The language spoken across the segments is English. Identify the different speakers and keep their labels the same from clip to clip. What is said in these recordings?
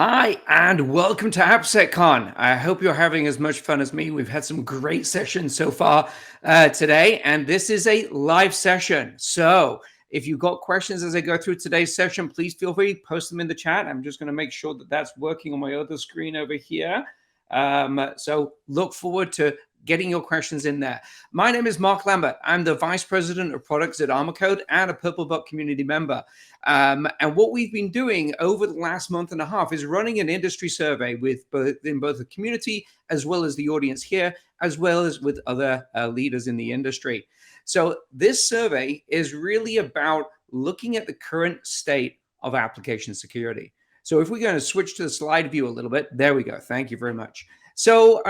Speaker 1: Hi, and welcome to AppSecCon. I hope you're having as much fun as me. We've had some great sessions so far today, and this is a live session. So if you've got questions as I go through today's session, please feel free to post them in the chat. I'm just going to make sure that that's working on my other screen over here. So look forward to getting your questions in there. My name is Mark Lambert. I'm the Vice President of Products at Armor Code and a Purple Belt community member. And what we've been doing over the last month and a half is running an industry survey with both the community as well as the audience here, as well as with other leaders in the industry. So this survey is really about looking at the current state of application security. So if we're going to switch to the slide view a little bit, there we go. Thank you very much. So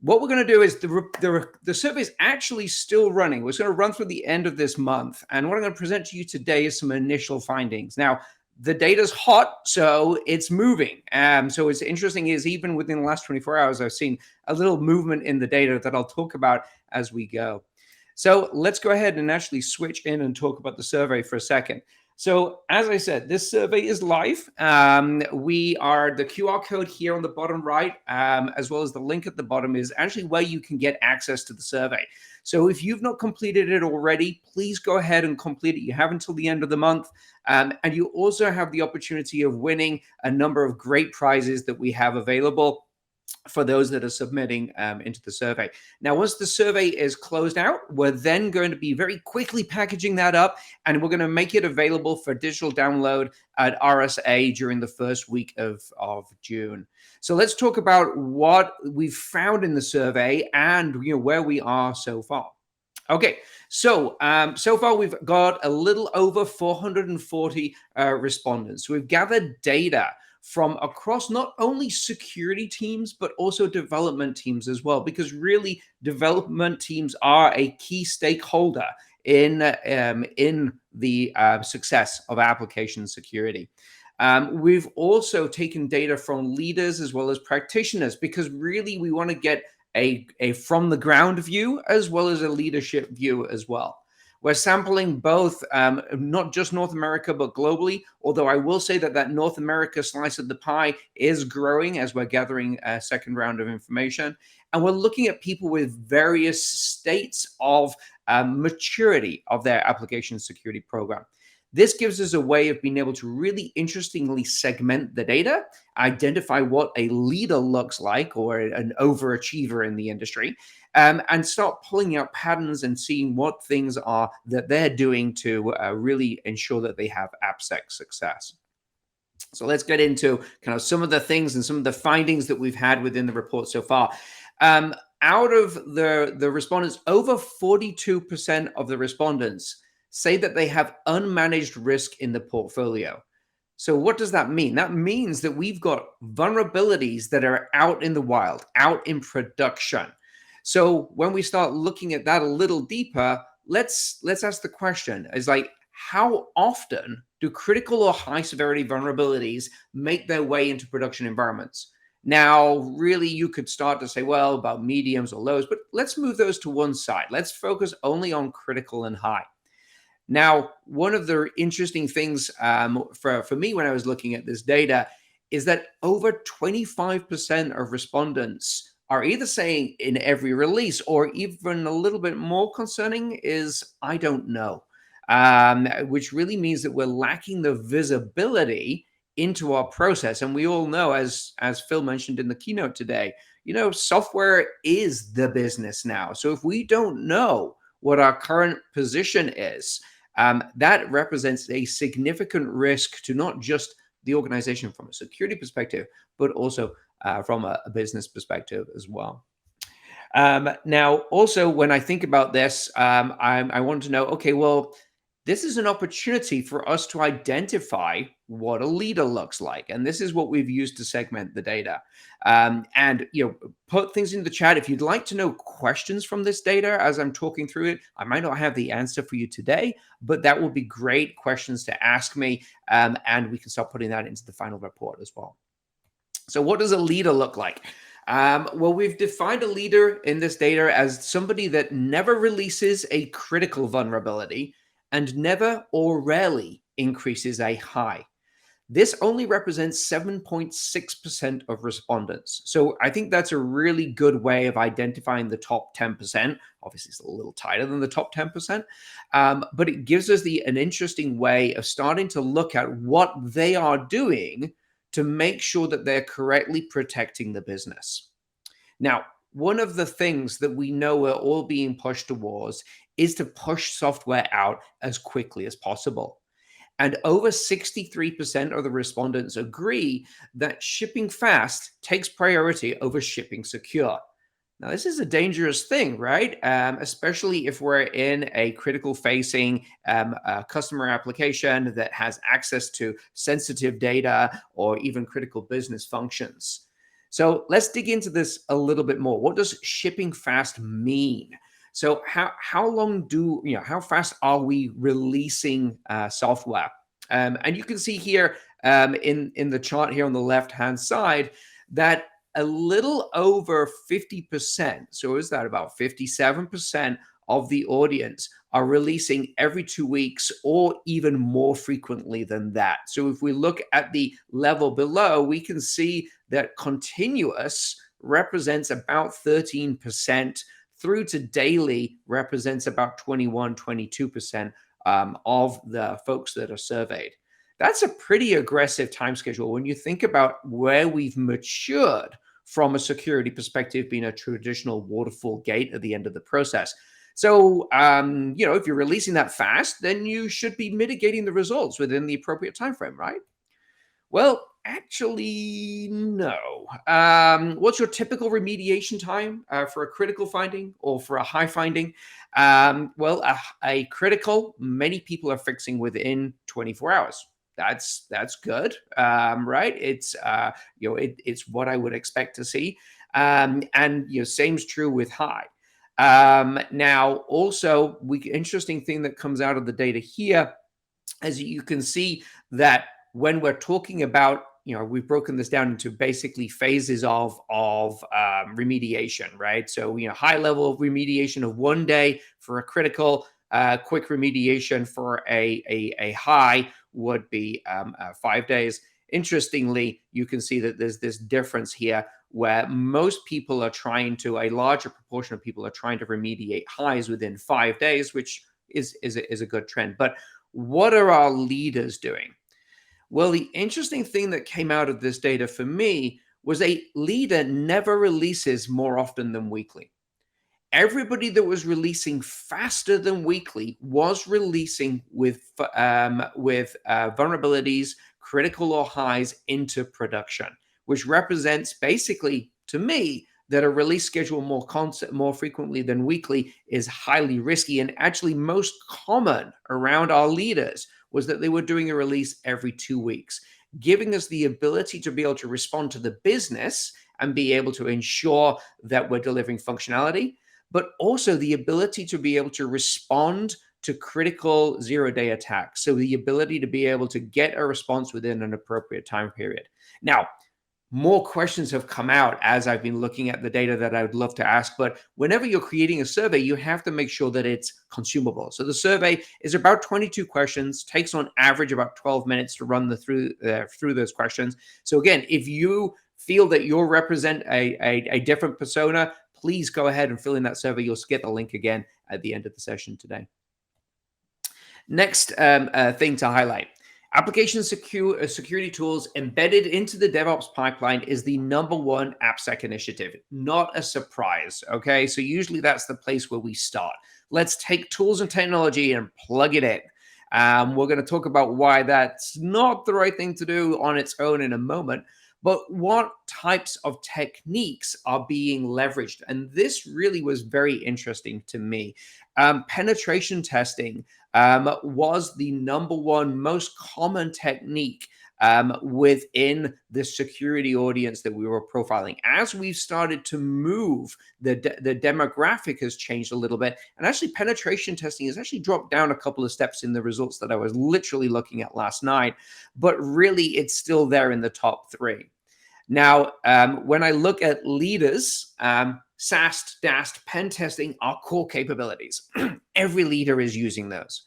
Speaker 1: what we're going to do is the survey is actually still running. We're going to run through the end of this month. And what I'm going to present to you today is some initial findings. Now, the data's hot, so it's moving. So what's interesting is even within the last 24 hours, I've seen a little movement in the data that I'll talk about as we go. So let's go ahead and actually switch in and talk about the survey for a second. So as I said, this survey is live. We are the QR code here on the bottom right, as well as the link at the bottom is actually where you can get access to the survey. So if you've not completed it already, please go ahead and complete it. You have until the end of the month. And you also have the opportunity of winning a number of great prizes that we have available for those that are submitting into the survey. Now, once the survey is closed out, we're then going to be very quickly packaging that up, and we're going to make it available for digital download at RSA during the first week of June. So let's talk about what we've found in the survey and where we are so far. Okay, so so far we've got a little over 440 respondents. So we've gathered data from across not only security teams, but also development teams as well, because really development teams are a key stakeholder in the success of application security. We've also taken data from leaders as well as practitioners, because really we want to get a from the ground view as well as a leadership view as well. We're sampling both, not just North America, but globally, although I will say that North America slice of the pie is growing as we're gathering a second round of information. And we're looking at people with various states of maturity of their application security program. This gives us a way of being able to really interestingly segment the data, identify what a leader looks like or an overachiever in the industry, and start pulling out patterns and seeing what things are that they're doing to really ensure that they have AppSec success. So let's get into kind of some of the things and some of the findings that we've had within the report so far. Out of the respondents, over 42% of the respondents say that they have unmanaged risk in the portfolio. So what does that mean? That means that we've got vulnerabilities that are out in the wild, out in production. So when we start looking at that a little deeper, let's ask the question, is like, how often do critical or high severity vulnerabilities make their way into production environments? Now, really, you could start to say, well, about mediums or lows, but let's move those to one side. Let's focus only on critical and high. Now, one of the interesting things for me when I was looking at this data is that over 25% of respondents are either saying in every release, or even a little bit more concerning is, I don't know, which really means that we're lacking the visibility into our process. And we all know, as Phil mentioned in the keynote today, software is the business now. So if we don't know what our current position is, that represents a significant risk to not just the organization from a security perspective, but also from a business perspective as well. Now, also, when I think about this, I want to know, okay, well, this is an opportunity for us to identify what a leader looks like. And this is what we've used to segment the data. And put things into the chat. If you'd like to know questions from this data as I'm talking through it, I might not have the answer for you today, but that would be great questions to ask me. And we can start putting that into the final report as well. So what does a leader look like? Well, we've defined a leader in this data as somebody that never releases a critical vulnerability and never or rarely increases a high. This only represents 7.6% of respondents. So I think that's a really good way of identifying the top 10%. Obviously, it's a little tighter than the top 10%, but it gives us an interesting way of starting to look at what they are doing to make sure that they're correctly protecting the business. Now, one of the things that we know we're all being pushed towards is to push software out as quickly as possible. And over 63% of the respondents agree that shipping fast takes priority over shipping secure. Now, this is a dangerous thing, right? Especially if we're in a critical facing customer application that has access to sensitive data or even critical business functions. So let's dig into this a little bit more. What does shipping fast mean? So how long how fast are we releasing software? And you can see here in the chart here on the left hand side that a little over 50%, so is that about 57% of the audience are releasing every 2 weeks or even more frequently than that. So if we look at the level below, we can see that continuous represents about 13%, through to daily represents about 21, 22% of the folks that are surveyed. That's a pretty aggressive time schedule when you think about where we've matured from a security perspective, being a traditional waterfall gate at the end of the process. So, if you're releasing that fast, then you should be mitigating the results within the appropriate time frame, right? Well, actually, no. What's your typical remediation time for a critical finding or for a high finding? A critical, many people are fixing within 24 hours. That's good, right? It's what I would expect to see, and same's true with high. Now, also, interesting thing that comes out of the data here, as you can see that when we're talking about, we've broken this down into basically phases of remediation, right? So, high level of remediation of 1 day for a critical, quick remediation for a high would be 5 days. Interestingly, you can see that there's this difference here where most people are a larger proportion of people are trying to remediate highs within 5 days, which is a good trend. But what are our leaders doing? Well, the interesting thing that came out of this data for me was a leader never releases more often than weekly. Everybody that was releasing faster than weekly was releasing with vulnerabilities, critical or highs into production, which represents basically to me that a release schedule more frequently than weekly is highly risky, and actually most common around our leaders was that they were doing a release every 2 weeks, giving us the ability to be able to respond to the business and be able to ensure that we're delivering functionality, but also the ability to be able to respond to critical zero-day attacks. So the ability to be able to get a response within an appropriate time period. Now, more questions have come out as I've been looking at the data that I would love to ask. But whenever you're creating a survey, you have to make sure that it's consumable. So the survey is about 22 questions, takes on average about 12 minutes to run through those questions. So again, if you feel that you represent a different persona, please go ahead and fill in that survey. You'll get the link again at the end of the session today. Next thing to highlight. Application security tools embedded into the DevOps pipeline is the #1 AppSec initiative. Not a surprise, okay? So usually that's the place where we start. Let's take tools and technology and plug it in. We're going to talk about why that's not the right thing to do on its own in a moment, but what types of techniques are being leveraged. And this really was very interesting to me. Penetration testing was the #1 most common technique within the security audience that we were profiling. As we've started to move, the demographic has changed a little bit. And actually, penetration testing has actually dropped down a couple of steps in the results that I was literally looking at last night. But really, it's still there in the top 3. Now, when I look at leaders, SAST, DAST, pen testing are core capabilities. Every leader is using those.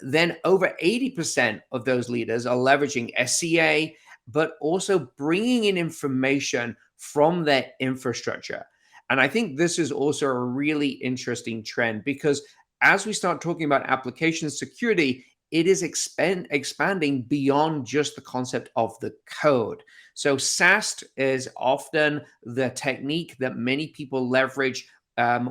Speaker 1: Then over 80% of those leaders are leveraging SCA, but also bringing in information from their infrastructure. And I think this is also a really interesting trend because as we start talking about application security, it is expanding beyond just the concept of the code. So SAST is often the technique that many people leverage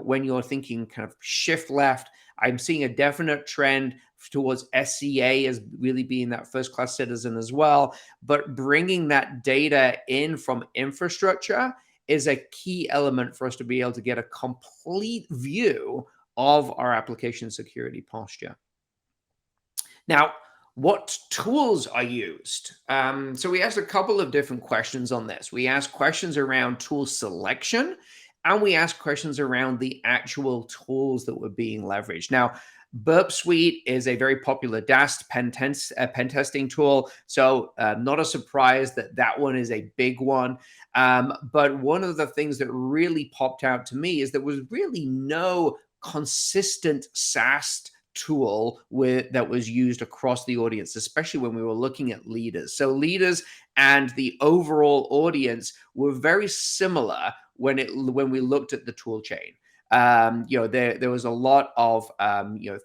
Speaker 1: when you're thinking kind of shift left. I'm seeing a definite trend towards SCA as really being that first class citizen as well. But bringing that data in from infrastructure is a key element for us to be able to get a complete view of our application security posture. Now, what tools are used? So we asked a couple of different questions on this. We asked questions around tool selection, and we asked questions around the actual tools that were being leveraged. Now, Burp Suite is a very popular DAST pen testing tool, so not a surprise that that one is a big one. But one of the things that really popped out to me is there was really no consistent SAST tool that was used across the audience, especially when we were looking at leaders. So leaders and the overall audience were very similar when we looked at the tool chain. There was a lot of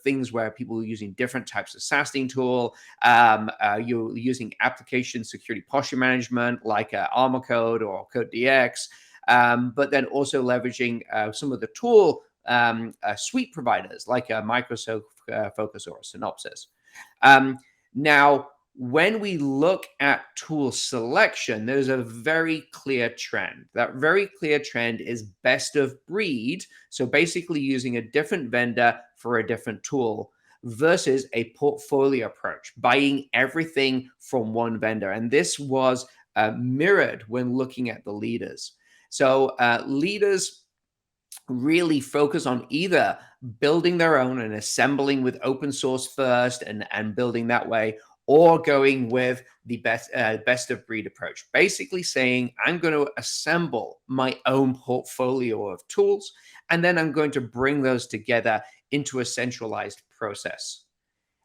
Speaker 1: things where people were using different types of SASTing tool. You're using application security posture management like Armor Code or Code DX, but then also leveraging some of the tool suite providers like Microsoft Focus or Synopsys. Now, when we look at tool selection, there's a very clear trend. That very clear trend is best of breed. So basically using a different vendor for a different tool versus a portfolio approach, buying everything from one vendor. And this was mirrored when looking at the leaders. So leaders really focus on either building their own and assembling with open source first and building that way, or going with the best of breed approach. Basically saying, I'm going to assemble my own portfolio of tools, and then I'm going to bring those together into a centralized process.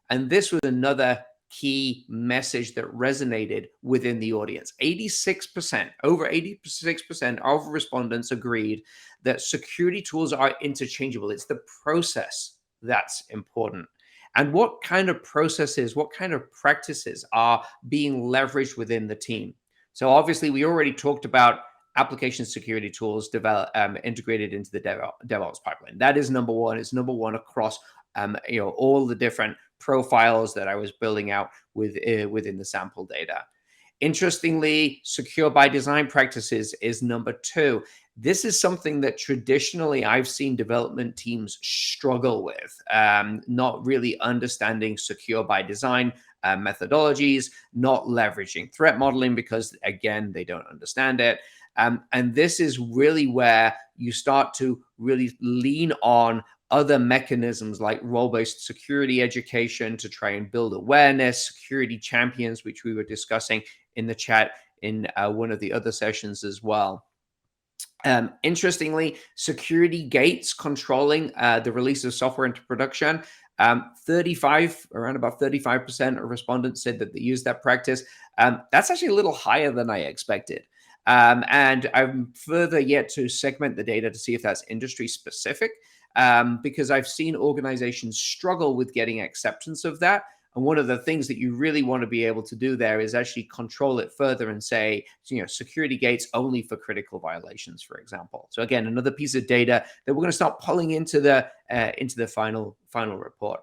Speaker 1: And this was another key message that resonated within the audience. 86%, over 86% of respondents agreed that security tools are interchangeable. It's the process that's important. And what kind of processes, what kind of practices are being leveraged within the team? So obviously, we already talked about application security tools integrated into the DevOps pipeline. That is number one. It's number one across all the different profiles that I was building out within the sample data. Interestingly, secure by design practices is number two. This is something that traditionally I've seen development teams struggle with, not really understanding secure by design methodologies, not leveraging threat modeling because, again, they don't understand it. And this is really where you start to really lean on other mechanisms like role-based security education to try and build awareness, security champions, which we were discussing in the chat in one of the other sessions as well. Interestingly, security gates controlling the release of software into production. Around about 35% of respondents said that they use that practice. That's actually a little higher than I expected. And I'm further yet to segment the data to see if that's industry specific, because I've seen organizations struggle with getting acceptance of that. And one of the things that you really want to be able to do there is actually control it further and say, security gates only for critical violations, for example. So again, another piece of data that we're going to start pulling into the final report.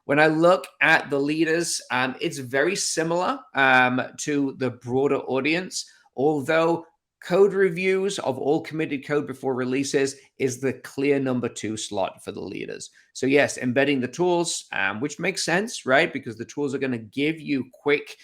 Speaker 1: When I look at the leaders, it's very similar to the broader audience, although code reviews of all committed code before releases is the clear number 2 slot for the leaders. So yes, embedding the tools, which makes sense, right? Because the tools are going to give you quick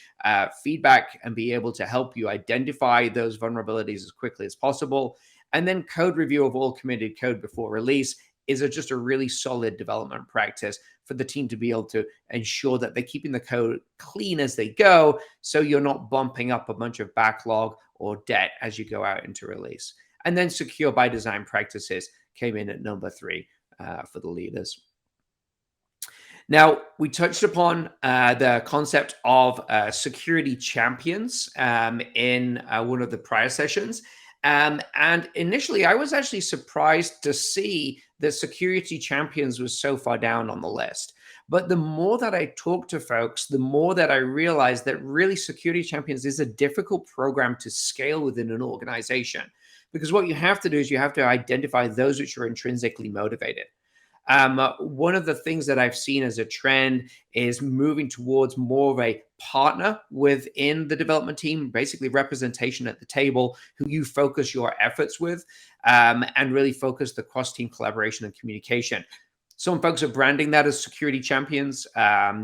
Speaker 1: feedback and be able to help you identify those vulnerabilities as quickly as possible. And then code review of all committed code before release is just a really solid development practice for the team to be able to ensure that they're keeping the code clean as they go, so you're not bumping up a bunch of backlog or debt as you go out into release. And then secure by design practices came in at number 3 for the leaders. Now, we touched upon the concept of security champions in one of the prior sessions. And initially, I was actually surprised to see that security champions was so far down on the list. But the more that I talk to folks, the more that I realize that really security champions is a difficult program to scale within an organization. Because what you have to do is you have to identify those which are intrinsically motivated. One of the things that I've seen as a trend is moving towards more of a partner within the development team, basically representation at the table, who you focus your efforts with, and really focus the cross-team collaboration and communication. Some folks are branding that as security champions.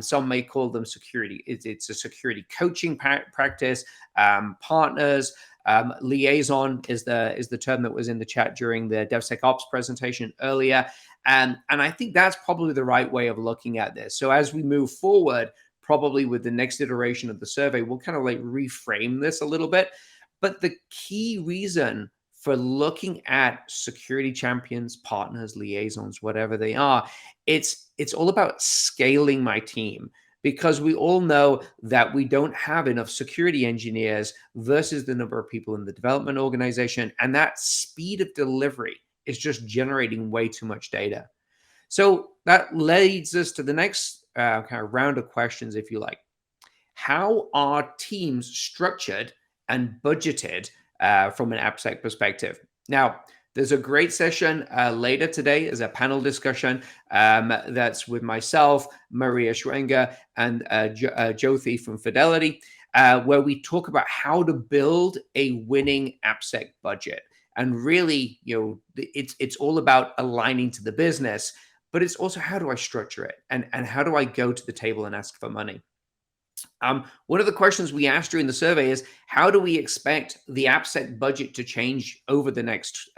Speaker 1: Some may call them security. It's a security coaching practice. Partners, liaison is the term that was in the chat during the DevSecOps presentation earlier. And I think that's probably the right way of looking at this. So as we move forward, probably with the next iteration of the survey, we'll kind of like reframe this a little bit. But the key reason for looking at security champions, partners, liaisons, whatever they are, it's all about scaling my team, because we all know that we don't have enough security engineers versus the number of people in the development organization. And that speed of delivery is just generating way too much data. So that leads us to the next kind of round of questions, if you like. How are teams structured and budgeted from an AppSec perspective? Now, there's a great session later today as a panel discussion that's with myself, Maria Schrenger, and Jyothi from Fidelity, where we talk about how to build a winning AppSec budget. And really, it's all about aligning to the business, but it's also how do I structure it, and how do I go to the table and ask for money? One of the questions we asked during the survey is, how do we expect the AppSec budget to change over the next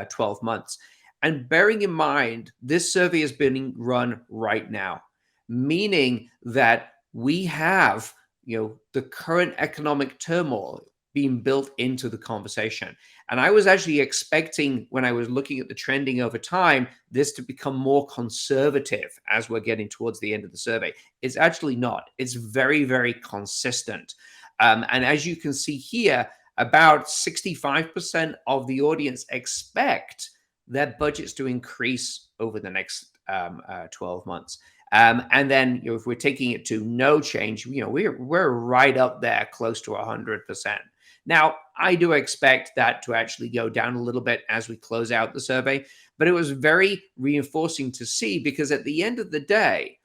Speaker 1: 12 months? And bearing in mind, this survey is being run right now, meaning that we have, the current economic turmoil being built into the conversation. And I was actually expecting, when I was looking at the trending over time, this to become more conservative as we're getting towards the end of the survey. It's actually not. It's very, very consistent. And as you can see here, about 65% of the audience expect their budgets to increase over the next 12 months. And then, if we're taking it to no change, we're right up there, close to 100%. Now, I do expect that to actually go down a little bit as we close out the survey, but it was very reinforcing to see, because at the end of the day,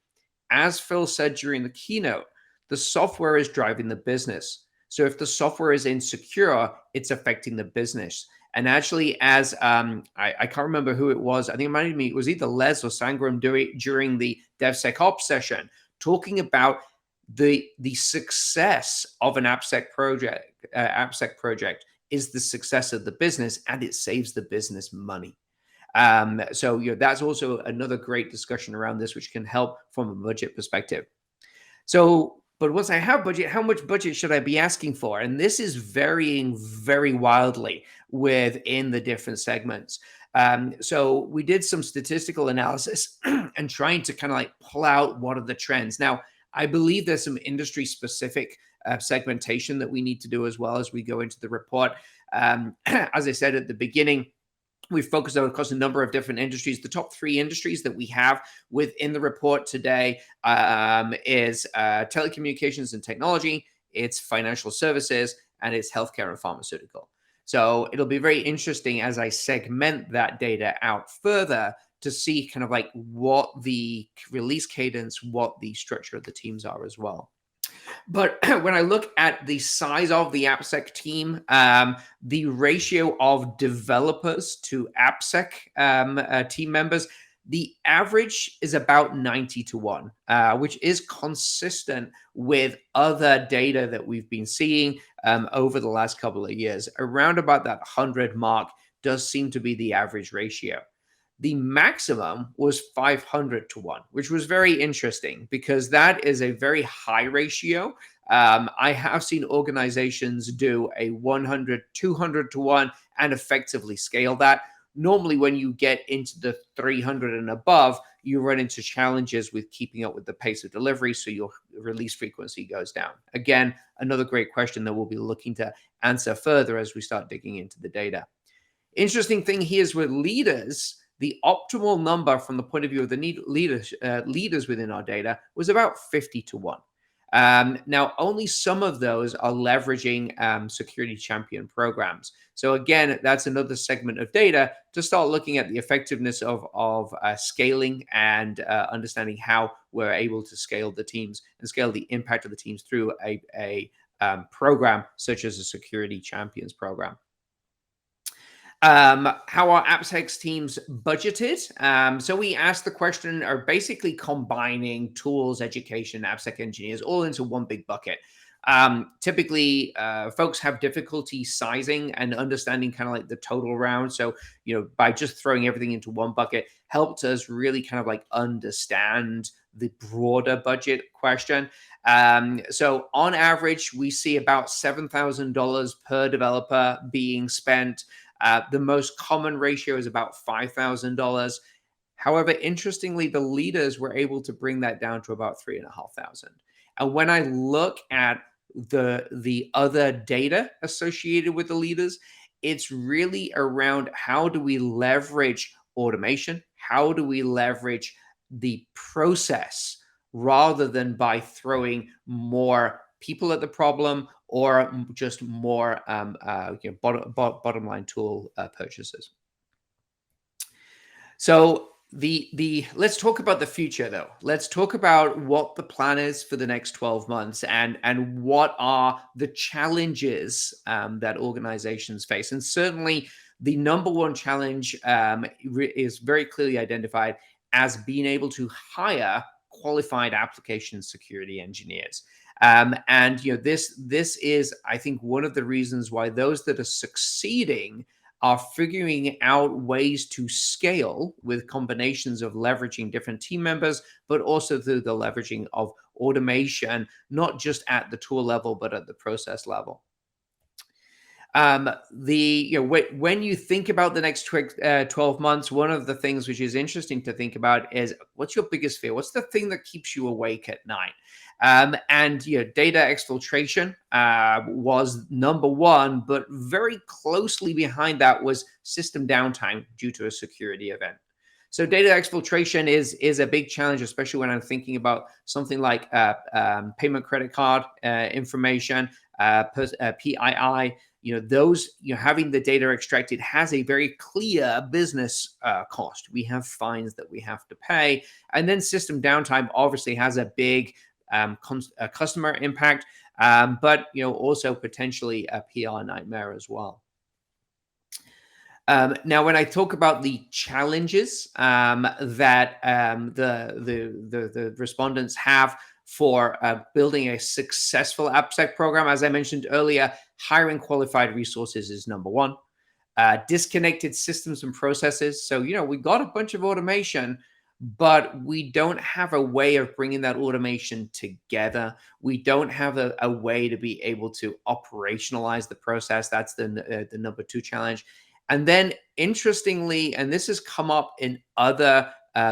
Speaker 1: as Phil said during the keynote, the software is driving the business. So if the software is insecure, it's affecting the business. And actually, as I can't remember who it was, I think it was either Les or Sangram during the DevSecOps session, talking about the success of an AppSec project is the success of the business, and it saves the business money. So that's also another great discussion around this, which can help from a budget perspective. So, but once I have budget, how much budget should I be asking for? And this is varying very wildly within the different segments. So we did some statistical analysis and trying to kind of like pull out what are the trends. Now, I believe there's some industry specific segmentation that we need to do as well as we go into the report. As I said at the beginning, we've focused on across a number of different industries. The top 3 industries that we have within the report today is telecommunications and technology, it's financial services, and it's healthcare and pharmaceutical. So it'll be very interesting as I segment that data out further to see kind of like what the release cadence, what the structure of the teams are as well. But when I look at the size of the AppSec team, the ratio of developers to AppSec team members, the average is about 90-1, which is consistent with other data that we've been seeing over the last couple of years. Around about that 100 mark does seem to be the average ratio. The maximum was 500-1, which was very interesting because that is a very high ratio. I have seen organizations do a 100, 200-1 and effectively scale that. Normally, when you get into the 300 and above, you run into challenges with keeping up with the pace of delivery, so your release frequency goes down. Again, another great question that we'll be looking to answer further as we start digging into the data. Interesting thing here is with leaders, the optimal number from the point of view of the leaders within our data was about 50 to 1. Now, only some of those are leveraging security champion programs. So again, that's another segment of data to start looking at the effectiveness of scaling and understanding how we're able to scale the teams and scale the impact of the teams through a program such as a security champions program. How are AppSec's teams budgeted? So we asked the question, are basically combining tools, education, AppSec engineers all into one big bucket. Typically, folks have difficulty sizing and understanding kind of like the total round. So, by just throwing everything into one bucket helped us really kind of like understand the broader budget question. So on average, we see about $7,000 per developer being spent. The most common ratio is about $5,000. However, interestingly, the leaders were able to bring that down to about $3,500. And when I look at the other data associated with the leaders, it's really around how do we leverage automation? How do we leverage the process rather than by throwing more people at the problem or just more bottom line tool purchases. So let's talk about the future though. Let's talk about what the plan is for the next 12 months and what are the challenges that organizations face. And certainly the number one challenge is very clearly identified as being able to hire qualified application security engineers. And this is, I think, one of the reasons why those that are succeeding are figuring out ways to scale with combinations of leveraging different team members, but also through the leveraging of automation, not just at the tool level, but at the process level. When you think about the next 12 months, one of the things which is interesting to think about is what's your biggest fear? What's the thing that keeps you awake at night? And data exfiltration was number one, but very closely behind that was system downtime due to a security event. So data exfiltration is a big challenge, especially when I'm thinking about something like payment credit card information, PII. Having the data extracted has a very clear business cost. We have fines that we have to pay, and then system downtime obviously has a big customer impact, but also potentially a PR nightmare as well. Now, when I talk about the challenges that the respondents have for building a successful AppSec program, as I mentioned earlier, hiring qualified resources is number one. Disconnected systems and processes. So, we got a bunch of automation, but we don't have a way of bringing that automation together. We don't have a way to be able to operationalize the process. That's the number two challenge. And then interestingly, and this has come up in other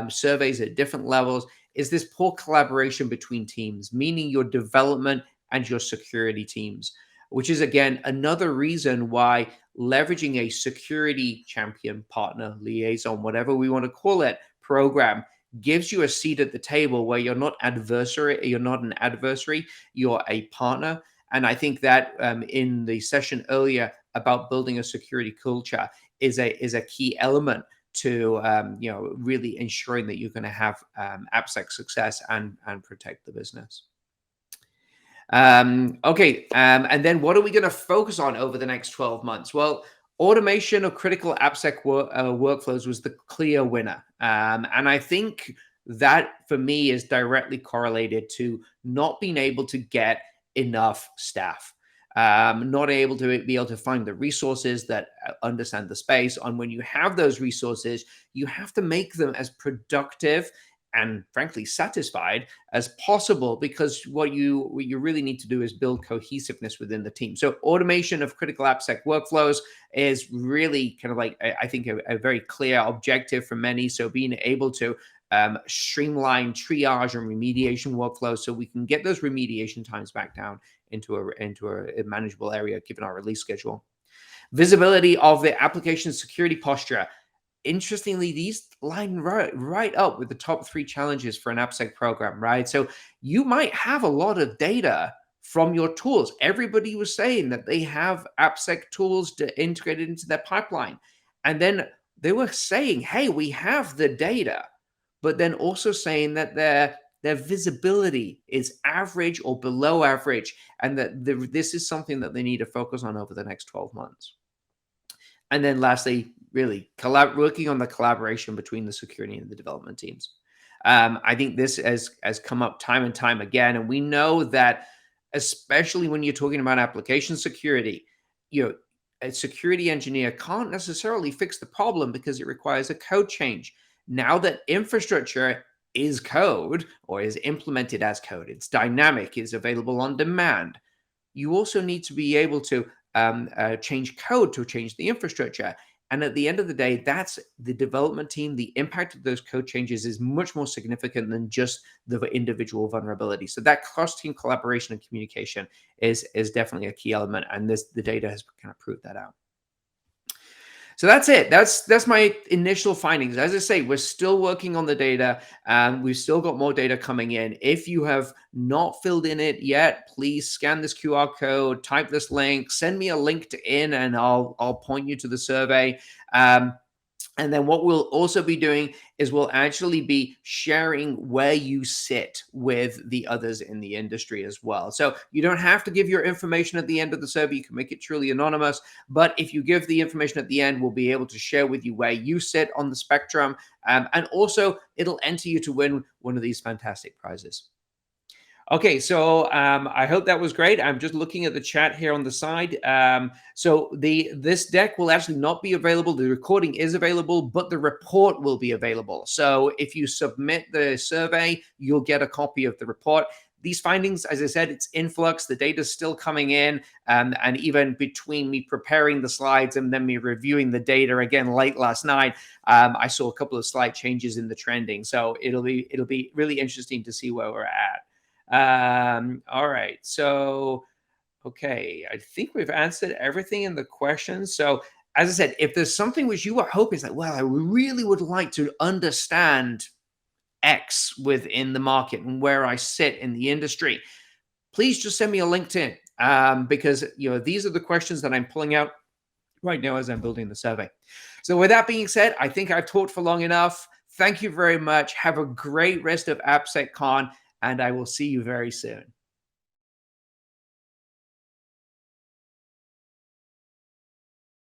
Speaker 1: surveys at different levels, is this poor collaboration between teams, meaning your development and your security teams, which is, again, another reason why leveraging a security champion, partner, liaison, whatever we want to call it, program gives you a seat at the table where you're not an adversary, you're a partner. And I think that in the session earlier about building a security culture is a key element to really ensuring that you're going to have AppSec success and protect the business. And then what are we going to focus on over the next 12 months? Well, automation of critical AppSec workflows was the clear winner. And I think that for me is directly correlated to not being able to get enough staff. Not able to be able to find the resources that understand the space. And when you have those resources, you have to make them as productive and frankly satisfied as possible, because what you really need to do is build cohesiveness within the team. So automation of critical AppSec workflows is really kind of like, I think, a very clear objective for many. So being able to streamline triage and remediation workflows so we can get those remediation times back down into a manageable area given our release schedule. Visibility of the application security posture. Interestingly, these line right up with the top 3 challenges for an AppSec program, right? So you might have a lot of data from your tools. Everybody was saying that they have AppSec tools to integrate it into their pipeline. And then they were saying, hey, we have the data, but then also saying that their visibility is average or below average, and that this is something that they need to focus on over the next 12 months. And then lastly, really working on the collaboration between the security and the development teams. I think this has come up time and time again, and we know that especially when you're talking about application security, you know, a security engineer can't necessarily fix the problem because it requires a code change. Now that infrastructure is code or is implemented as code, it's dynamic, it's available on demand. You also need to be able to change code to change the infrastructure. And at the end of the day, that's the development team. The impact of those code changes is much more significant than just the individual vulnerability. So that cross-team collaboration and communication is definitely a key element. And the data has kind of proved that out. So that's it. That's my initial findings. As I say, we're still working on the data, and we've still got more data coming in. If you have not filled in it yet, please scan this QR code, type this link, send me a link to and I'll point you to the survey. And then what we'll also be doing is we'll actually be sharing where you sit with the others in the industry as well. So you don't have to give your information at the end of the survey. You can make it truly anonymous. But if you give the information at the end, we'll be able to share with you where you sit on the spectrum. And also, it'll enter you to win one of these fantastic prizes. Okay, so I hope that was great. I'm just looking at the chat here on the side. So this deck will actually not be available. The recording is available, but the report will be available. So if you submit the survey, you'll get a copy of the report. These findings, as I said, it's in flux. The data is still coming in, and even between me preparing the slides and then me reviewing the data again late last night, I saw a couple of slight changes in the trending. So it'll be really interesting to see where we're at. All right. So, okay. I think we've answered everything in the questions. So, as I said, if there's something which you are hoping is like, well, I really would like to understand X within the market and where I sit in the industry, please just send me a LinkedIn, because these are the questions that I'm pulling out right now as I'm building the survey. So, with that being said, I think I've talked for long enough. Thank you very much. Have a great rest of AppSecCon, and I will see you very soon.